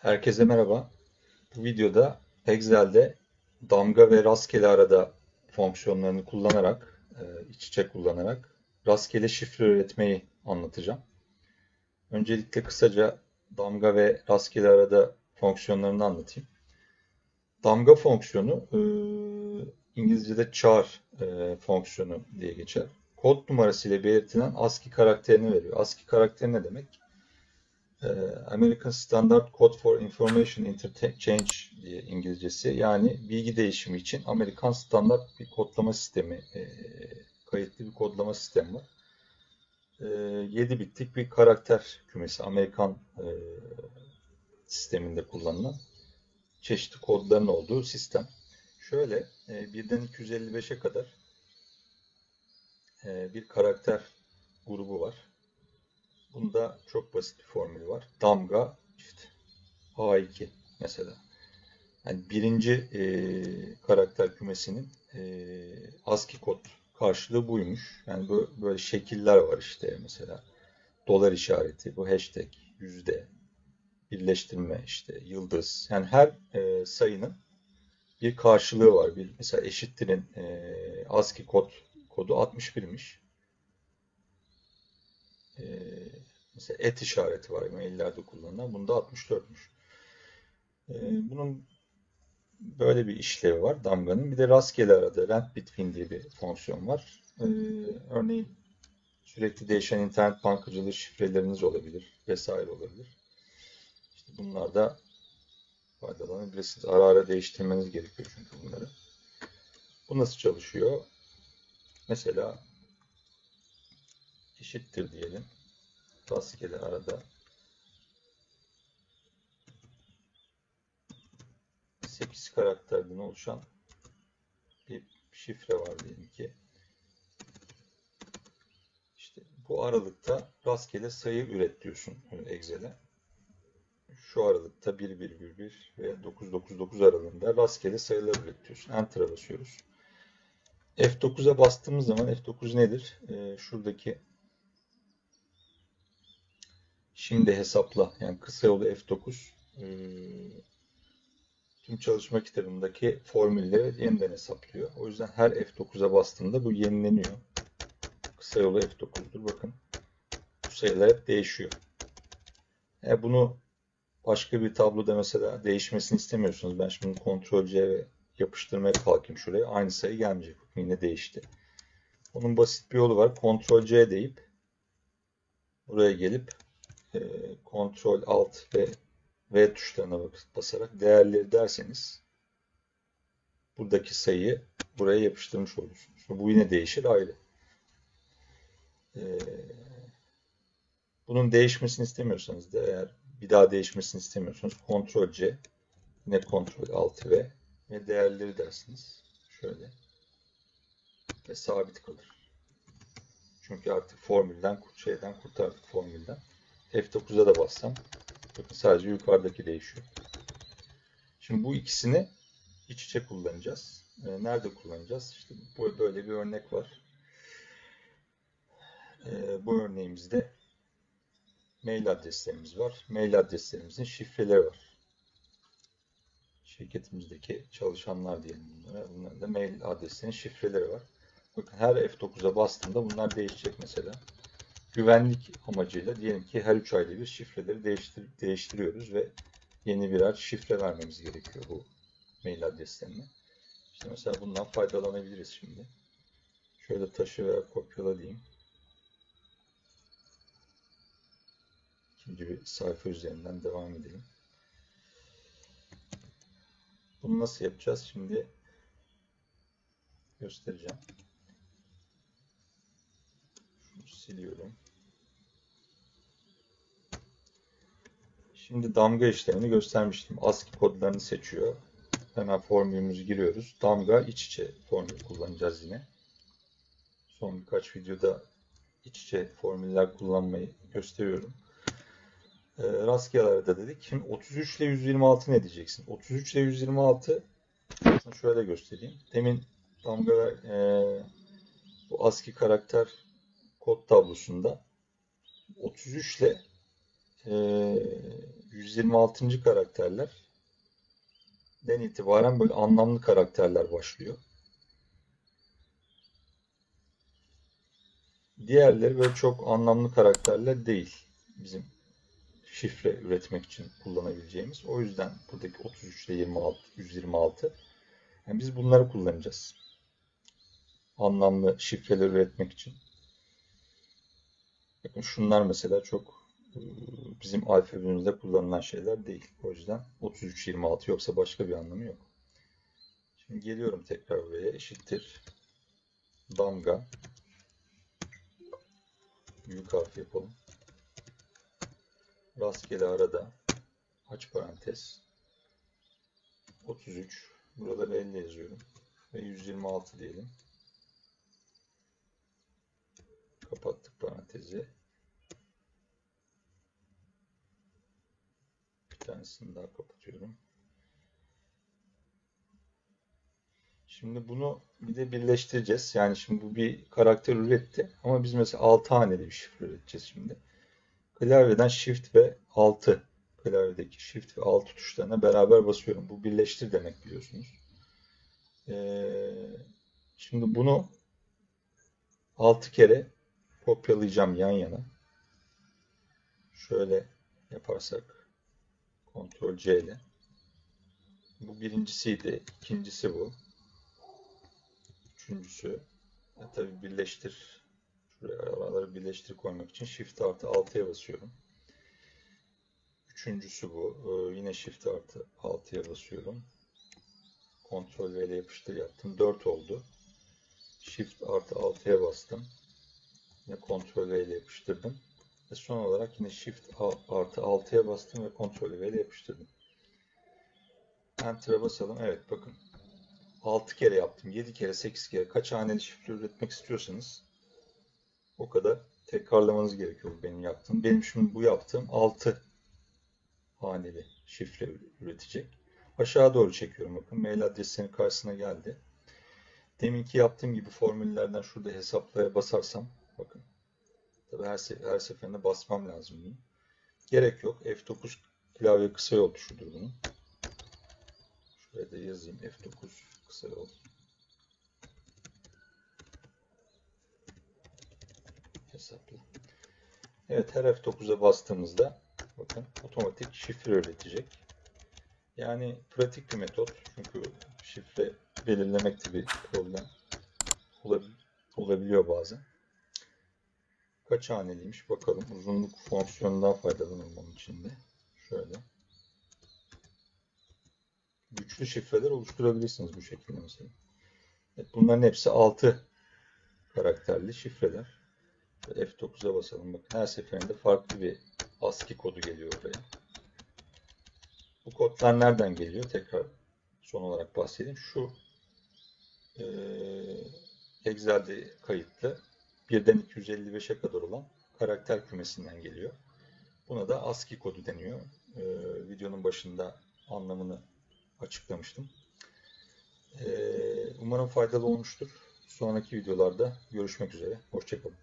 Herkese merhaba. Bu videoda Excel'de damga ve rastgele arada fonksiyonlarını kullanarak, iç içe kullanarak rastgele şifre üretmeyi anlatacağım. Öncelikle kısaca damga ve rastgele arada fonksiyonlarını anlatayım. Damga fonksiyonu İngilizce'de char fonksiyonu diye geçer. Kod numarası ile belirtilen ASCII karakterini veriyor. ASCII karakteri ne demek? American Standard Code for Information Interchange diye İngilizcesi. Yani bilgi değişimi için Amerikan standart bir kodlama sistemi, kayıtlı bir kodlama sistemi var. 7 bitlik bir karakter kümesi Amerikan sisteminde kullanılan çeşitli kodların olduğu sistem. Şöyle birden 255'e kadar bir karakter grubu var. Bunda çok basit bir formül var. Damga işte A2 mesela. Yani birinci karakter kümesinin ASCII kod karşılığı buymuş. Yani böyle şekiller var işte mesela. Dolar işareti, bu hashtag, yüzde, birleştirme, işte yıldız. Yani her sayının bir karşılığı var. Mesela eşittirin ASCII kodu 61'miş. E, Mesela et işareti var maillerde kullanılan. Bunda 64'müş. Bunun böyle bir işlevi var damganın. Bir de rastgele arada rand between diye bir fonksiyon var. Örneğin sürekli değişen internet bankacılığı şifreleriniz olabilir vesaire olabilir. İşte bunlar da faydalanabilirsiniz. Ara ara değiştirmeniz gerekiyor çünkü bunları. Bu nasıl çalışıyor? Mesela eşittir diyelim. Rastgele arada 8 karakterden oluşan bir şifre var diyelim ki. İşte bu aralıkta rastgele sayı üret diyorsun Excel'e. Şu aralıkta 1,1 ve 999 aralığında rastgele sayılar üretiyorsun. Enter'a basıyoruz. F9'a bastığımız zaman F9 nedir? Şuradaki şimdi hesapla yani kısa yolu F9 tüm çalışma kitabındaki formülleri yeniden hesaplıyor. O yüzden her F9'a bastığımda bu yenileniyor. Kısa yolu F9'dur. Bakın bu sayılar hep değişiyor. Bunu başka bir tabloda mesela değişmesini istemiyorsunuz. Ben şimdi Ctrl+C ve yapıştırmaya kalkayım şuraya. Aynı sayı gelmeyecek. Yine değişti. Onun basit bir yolu var. Ctrl+C deyip buraya gelip Ctrl+Alt ve V tuşlarına basarak değerleri derseniz buradaki sayıyı buraya yapıştırmış olursunuz. Bu yine değişir ayrı. Bunun değişmesini istemiyorsanız da eğer bir daha değişmesini istemiyorsanız Ctrl+C yine Ctrl+Alt ve değerleri dersiniz. Şöyle. Ve sabit kalır. Çünkü artık kurtardık formülden. F9'a da bassam bakın sadece yukarıdaki değişiyor. Şimdi bu ikisini iç içe kullanacağız. Nerede kullanacağız? İşte böyle bir örnek var. Bu örneğimizde mail adreslerimiz var. Mail adreslerimizin şifreleri var. Şirketimizdeki çalışanlar diyelim bunlara. Bunların da mail adreslerinin şifreleri var. Bakın her F9'a bastığımda bunlar değişecek mesela. Güvenlik amacıyla diyelim ki her 3 ayda bir şifreleri değiştiriyoruz ve yeni birer şifre vermemiz gerekiyor bu mail adreslerine. İşte mesela bundan faydalanabiliriz şimdi. Şöyle taşı veya kopyala diyeyim. İkinci bir sayfa üzerinden devam edelim. Bunu nasıl yapacağız? Şimdi göstereceğim. Şunu siliyorum. Şimdi damga işlemini göstermiştim. ASCII kodlarını seçiyor. Hemen formülümüzü giriyoruz. Damga iç içe formülü kullanacağız yine. Son birkaç videoda iç içe formüller kullanmayı gösteriyorum. Rastgele arada dedik. Şimdi 33 ile 126 ne diyeceksin? 33 ile 126 şöyle göstereyim. Demin damga bu ASCII karakter kod tablosunda 33 ile 126. karakterlerden itibaren böyle anlamlı karakterler başlıyor. Diğerleri böyle çok anlamlı karakterler değil. Bizim şifre üretmek için kullanabileceğimiz. O yüzden buradaki 33 ile 26, 126. Yani biz bunları kullanacağız. Anlamlı şifreler üretmek için. Bakın şunlar mesela çok bizim alfabemizde kullanılan şeyler değil. O yüzden 33-26 yoksa başka bir anlamı yok. Şimdi geliyorum tekrar buraya. Eşittir. Damga. Büyük harf yapalım. Rastgele arada. Aç parantez. 33. Burada 50 yazıyorum. Ve 126 diyelim. Kapattık parantezi. Bir tanesini daha kapatıyorum. Şimdi bunu bir de birleştireceğiz. Yani şimdi bu bir karakter üretti. Ama biz mesela 6 haneli bir şifre üreteceğiz şimdi. Klavyeden Shift ve 6. Klavyedeki Shift ve 6 tuşlarına beraber basıyorum. Bu birleştir demek biliyorsunuz. Şimdi bunu 6 kere kopyalayacağım yan yana. Şöyle yaparsak Ctrl C ile. Bu birincisiydi. İkincisi bu. Üçüncüsü. Tabii birleştir. Şuraya araları birleştir koymak için Shift artı 6'ya basıyorum. Üçüncüsü bu. Yine Shift artı 6'ya basıyorum. Ctrl V ile yapıştır yaptım. 4 oldu. Shift artı 6'ya bastım. Yine Ctrl V ile yapıştırdım. Ve son olarak yine Shift artı 6'ya bastım ve Ctrl V ile yapıştırdım. Enter'a basalım. Evet bakın. 6 kere yaptım. 7 kere, 8 kere kaç haneli şifre üretmek istiyorsanız o kadar tekrarlamanız gerekiyor benim yaptığım. Benim şimdi bu yaptığım 6 haneli şifre üretecek. Aşağı doğru çekiyorum. Bakın mail adresinin karşısına geldi. Deminki yaptığım gibi formüllerden şurada hesaplaya basarsam bakın. Tabii her seferinde basmam lazım bunu. Gerek yok. F9 klavye kısa yol tuşudur bunun. Şuraya da yazayım. F9 kısa yol. Hesapla. Evet, her F9'a bastığımızda bakın otomatik şifre üretecek. Yani pratik bir metot. Çünkü şifre belirlemekte bir problem olabiliyor bazen. Kaç haneliymiş bakalım. Uzunluk fonksiyonundan faydalanalım onun içinde. Şöyle. Güçlü şifreler oluşturabilirsiniz bu şekilde mesela. Evet, bunların hepsi 6 karakterli şifreler. F9'a basalım. Bakın her seferinde farklı bir ASCII kodu geliyor oraya. Bu kodlar nereden geliyor? Tekrar son olarak bahsedeyim. Şu Excel'de kayıtlı 1'den 255'e kadar olan karakter kümesinden geliyor. Buna da ASCII kodu deniyor. Videonun başında anlamını açıklamıştım. Umarım faydalı olmuştur. Sonraki videolarda görüşmek üzere. Hoşça kalın.